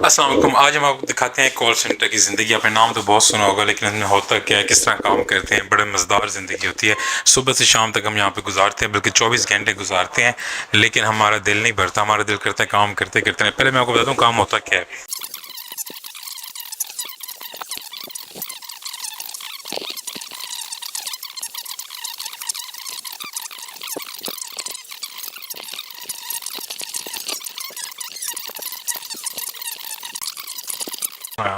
अस्सलाम वालेकुम। आज हम आपको दिखाते हैं कॉल सेंटर की ज़िंदगी। आपने नाम तो बहुत सुना होगा, लेकिन इसमें होता क्या है, किस तरह काम करते हैं। बड़े मज़ेदार ज़िंदगी होती है। सुबह से शाम तक हम यहाँ पे गुजारते हैं, बल्कि 24 घंटे गुजारते हैं, लेकिन हमारा दिल नहीं भरता। हमारा दिल करता है काम करते करते रहे। पहले मैं आपको बताता हूँ काम होता क्या है।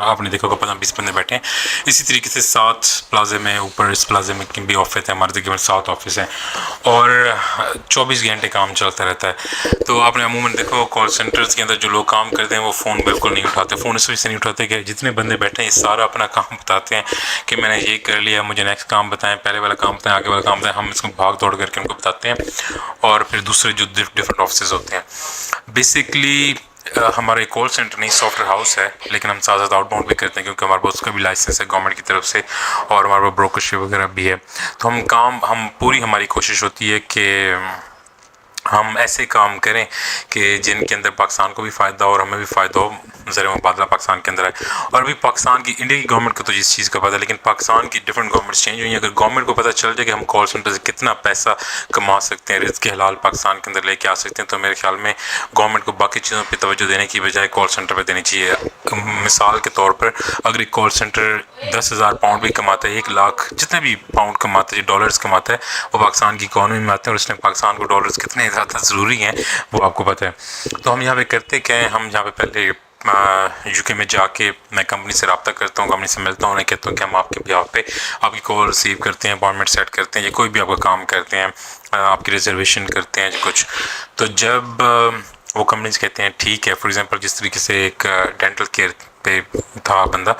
आपने देखा होगा 15-20 बंदे बैठे हैं। इसी तरीके से 7 प्लाजे में, ऊपर इस प्लाजे में भी ऑफिस है, हमारे तकरीबन 7 ऑफिस हैं और 24 घंटे काम चलता रहता है। तो आपने अमूमन देखा हो कॉल सेंटर्स के अंदर जो लोग काम करते हैं वो फ़ोन बिल्कुल नहीं उठाते। फ़ोन इस वजह से नहीं उठाते कि जितने बंदे बैठे हैं ये सारा अपना काम बताते हैं कि मैंने ये कर लिया, मुझे नेक्स्ट काम बताएं, पहले वाला काम बताएं, आगे वाला काम बताएं। हम इसको भाग दौड़ करके उनको बताते हैं और फिर दूसरे जो डिफरेंट ऑफिस होते हैं, बेसिकली हमारा एक कॉल सेंटर नहीं, सॉफ्टवेयर हाउस है, लेकिन हम साथ साथ आउटबाउंड भी करते हैं क्योंकि हमारे पास उसका भी लाइसेंस है गवर्नमेंट की तरफ से और हमारे पास ब्रोकरशिप वगैरह भी है। तो हम पूरी हमारी कोशिश होती है कि हम ऐसे काम करें कि जिनके अंदर पाकिस्तान को भी फ़ायदा हो और हमें भी फ़ायदा हो। ज़र मुबादला पाकिस्तान के अंदर है और अभी पाकिस्तान की, इंडिया की गवर्नमेंट को तो इस चीज़ का पता है, लेकिन पाकिस्तान की डिफरेंट गवर्नमेंट्स चेंज हुई हैं। अगर गवर्नमेंट को पता चल जाए कि हम कॉल सेंटर से कितना पैसा कमा सकते हैं, रिज़्क़ हलाल पाकिस्तान के अंदर लेके आ सकते हैं, तो मेरे ख्याल में गवर्नमेंट को बाकी चीज़ों पर तवज्जो देने की बजाय कॉल सेंटर पर देनी चाहिए। मिसाल के तौर पर अगर एक कॉल सेंटर 10,000 पाउंड भी कमाता है, 1 लाख जितने भी पाउंड कमाता है, डॉलर्स कमाता है, वो पाकिस्तान की इकॉनमी में आते हैं और उसने पाकिस्तान को डॉलर्स कितने ज़्यादा ज़रूरी हैं वो आपको पता है। तो हम यहाँ पे करते क्या हैं, हम यहाँ पे पहले यूके में जाके मैं कंपनी से रब्ता करता हूँ, कंपनी से मिलता हूँ, उन्हें कहता हूँ कि हम आपके बिहाफ पे आपकी कॉल रिसीव करते हैं, अपॉइंटमेंट सेट करते हैं या कोई भी आपका काम करते हैं, आपकी रिजर्वेशन करते हैं कुछ। तो जब वो कंपनीज कहते हैं ठीक है, फॉर एग्जांपल जिस तरीके से एक डेंटल केयर पे था बंदा,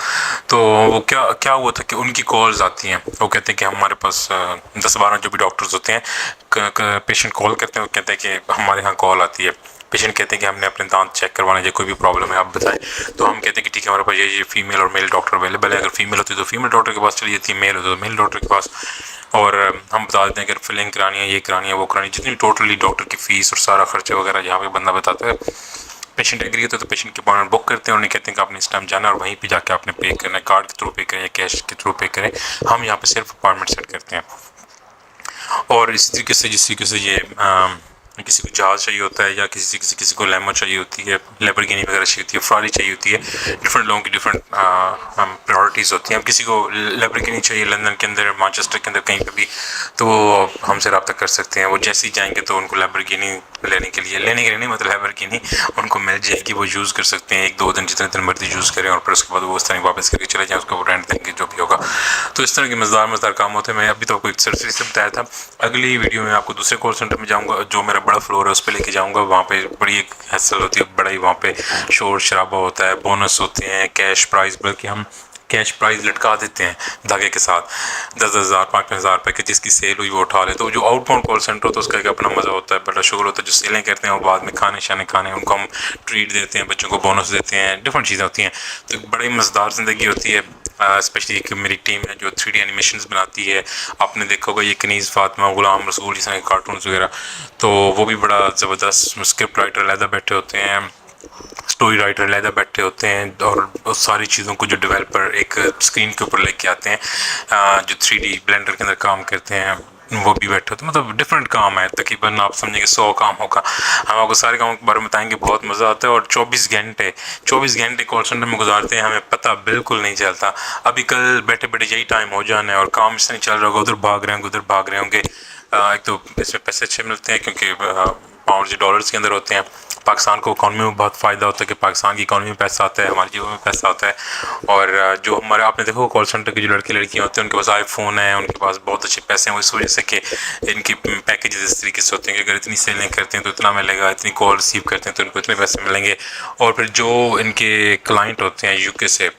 तो वो क्या क्या हुआ था कि उनकी कॉल्स आती हैं, वो कहते हैं कि हमारे पास 10-12 जो भी डॉक्टर्स होते हैं, पेशेंट कॉल करते हैं, वो कहते हैं कि हमारे यहाँ कॉल आती है। पेशेंट कहते हैं कि हमने अपने दांत चेक करवाना है, कोई भी प्रॉब्लम है आप बताएं। तो हम कहते हैं कि ठीक है, हमारे पास ये फीमेल और मेल डॉक्टर अवेलेबल है। अगर फीमेल होती है तो फीमेल डॉक्टर के पास चली जाती है, मेल होती है तो मेल डॉक्टर के पास। और हम बता देते हैं अगर फिलिंग करानी है, ये करानी है, वो करानी है, जितनी टोटली डॉक्टर की फ़ीस और सारा खर्चा वगैरह जहाँ पे बंदा बताता है। पेशेंट एग्री होता है तो पेशेंट की अपॉइंटमेंट बुक करते हैं और उन्हें कहते हैं कि आपने इस टाइम जाना है और वहीं पे जाके आपने पे करना है, कार्ड के थ्रू पे करें या कैश के थ्रू पे करें। हम यहाँ पे सिर्फ अपॉइंटमेंट सेट करते हैं। और इसी तरीके से जिस तरीके से ये किसी को जहाज़ चाहिए होता है या किसी को लेमो चाहिए होती है, लेबरगिनी वगैरह चाहिए होती है, फरारी चाहिए होती है, डिफरेंट लोगों की डिफरेंट प्रायोरिटीज़ होती हैं। अब किसी को लेबरगिनी चाहिए लंदन के अंदर, मैनचेस्टर के अंदर, कहीं पे भी, तो वो हमसे रब्ता कर सकते हैं। वो जैसे ही जाएंगे तो उनको लेबरगिनी लेने के लिए नहीं, मतलब लेबरगिनी उनको मिल जाएगी, वो यूज़ कर सकते हैं 1-2 दिन, जितने दिन मर्जी यूज़ करें और फिर उसके बाद वो उस तरह वापस करके चले जाएँ, उसको रेंट देंगे जो भी होगा। तो इस तरह के मज़ेदार काम होते हैं। मैं अभी तो आपको एक सरसरी से बताया था। अगली वीडियो में आपको दूसरे कॉल सेंटर में जाऊँगा, जो मेरा बड़ा फ्लोर है उस पर लेके जाऊँगा। वहाँ पे बड़ी एक हसल होती है, बड़ा ही वहाँ पे शोर शराबा होता है, बोनस होते हैं, कैश प्राइज़, बल्कि हम कैश प्राइज़ लटका देते हैं धागे के साथ, 10,000 5,000 रुपये की जिसकी सेल हुई वो उठा ले। तो जो आउटबाउंड कॉल सेंटर होता है उसका एक अपना मज़ा होता है, बड़ा शुगर होता है। जो सेलें करते हैं वो बाद में खाने उनको हम ट्रीट देते हैं, बच्चों को बोनस देते हैं, डिफरेंट चीज़ें होती हैं। तो बड़ी मज़ेदार ज़िंदगी होती है। स्पेशली एक मेरी टीम है जो 3D एनिमेशंस बनाती है। आपने देखा होगा ये कनीज़ फातिमा, गुलाम रसूल, इस तरह के कार्टून्स वगैरह, तो वो भी बड़ा ज़बरदस्त। स्क्रिप्ट राइटर अलहदा बैठे होते हैं, स्टोरी राइटर अलहदा बैठे होते हैं और सारी चीज़ों को जो डेवलपर एक स्क्रीन के ऊपर लेके आते हैं, जो 3D ब्लेंडर के अंदर काम करते हैं, वो भी बैठे होते हैं। मतलब डिफरेंट काम है, तकरीबन आप समझेंगे 100 काम होगा। हम आपको सारे कामों के बारे में बताएंगे, बहुत मज़ा आता है। और 24 घंटे कॉल सेंटर में गुजारते हैं, हमें पता बिल्कुल नहीं चलता। अभी कल बैठे बैठे यही टाइम हो जाना है और काम इससे नहीं चल रहा होगा, उधर भाग रहे होंगे, उधर भाग रहे होंगे। एक तो इसमें पैसे अच्छे मिलते हैं क्योंकि पाउंड डॉलर्स के अंदर होते हैं। पाकिस्तान को इकॉनमी में बहुत फ़ायदा होता है कि पाकिस्तान की इकॉनमी में पैसा आता है, हमारी जेबों में पैसा आता है। और जो हमारे, आपने देखो कॉल सेंटर के जो लड़के लड़कियाँ होते हैं उनके पास आईफोन है, उनके पास बहुत अच्छे पैसे हैं, वो इस वजह से कि इनकी पैकेजेस इस तरीके से होते हैं कि अगर इतनी सेलिंग करते हैं तो इतना मिलेगा, इतनी कॉल रिसीव करते हैं तो इनको इतने पैसे मिलेंगे। और फिर जो इनके क्लाइंट होते हैं यूके से,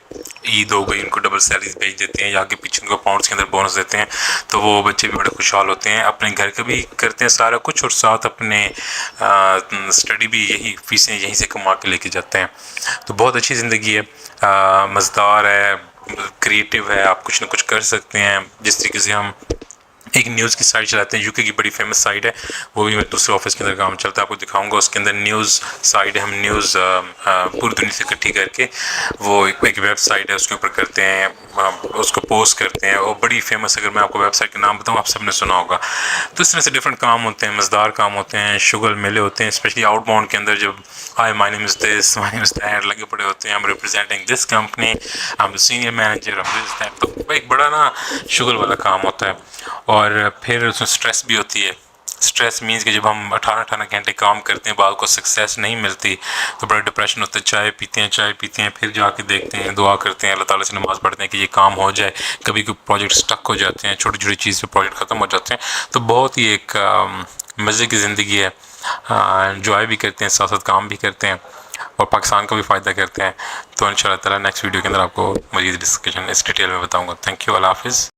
ईद हो गई, उनको डबल सैलरीज भेज देते हैं या आगे पीछे उनको पाउंड्स के अंदर बोनस देते हैं। तो वो बच्चे भी बड़े खुशहाल होते हैं, अपने घर का भी करते हैं सारा कुछ और साथ अपने स्टडी भी यही फीसें यहीं से कमा के लेके जाते हैं। तो बहुत अच्छी ज़िंदगी है, मज़ेदार है, क्रिएटिव है, आप कुछ ना कुछ कर सकते हैं। जिस तरीके से हम एक न्यूज़ की साइट चलाते हैं, यूके की बड़ी फेमस साइट है, वो भी मैं दूसरे ऑफिस के अंदर काम चलता है, आपको दिखाऊंगा। उसके अंदर न्यूज़ साइट है, हम न्यूज़ पूरी दुनिया से इकट्ठी करके वो एक वेबसाइट है उसके ऊपर करते हैं, उसको पोस्ट करते हैं, और बड़ी फेमस। अगर मैं आपको वेबसाइट का नाम बताऊँ, आप सबने सुना होगा। तो इस तरह से डिफरेंट काम होते हैं, मज़ेदार काम होते हैं, शुगर मिले होते हैं, स्पेशली आउटबाउंड के अंदर जब hi my name is this, my name is that लगे पड़े होते हैं, I am representing this company, I am the senior manager of this that. तो एक बड़ा ना शुगर वाला काम होता है। और फिर उसमें स्ट्रेस भी होती है। स्ट्रेस मीन्स कि जब हम 18-18 घंटे काम करते हैं, बाद को सक्सेस नहीं मिलती, तो बड़ा डिप्रेशन होता है। चाय पीते हैं, फिर जाके देखते हैं, दुआ करते हैं, अल्लाह ताला से नमाज़ पढ़ते हैं कि ये काम हो जाए। कभी कोई प्रोजेक्ट स्टक हो जाते हैं, छोटी छोटी चीज़ पे प्रोजेक्ट ख़त्म हो जाते हैं। तो बहुत ही एक मज़े की ज़िंदगी है, एंजॉय भी करते हैं, साथ साथ काम भी करते हैं, और पाकिस्तान का भी फ़ायदा करते हैं। तो इंशाल्लाह ताला नेक्स्ट वीडियो के अंदर आपको मज़ीद डिस्कशन इस डिटेल में बताऊँगा। थैंक यू, अल्लाह हाफ़िज़।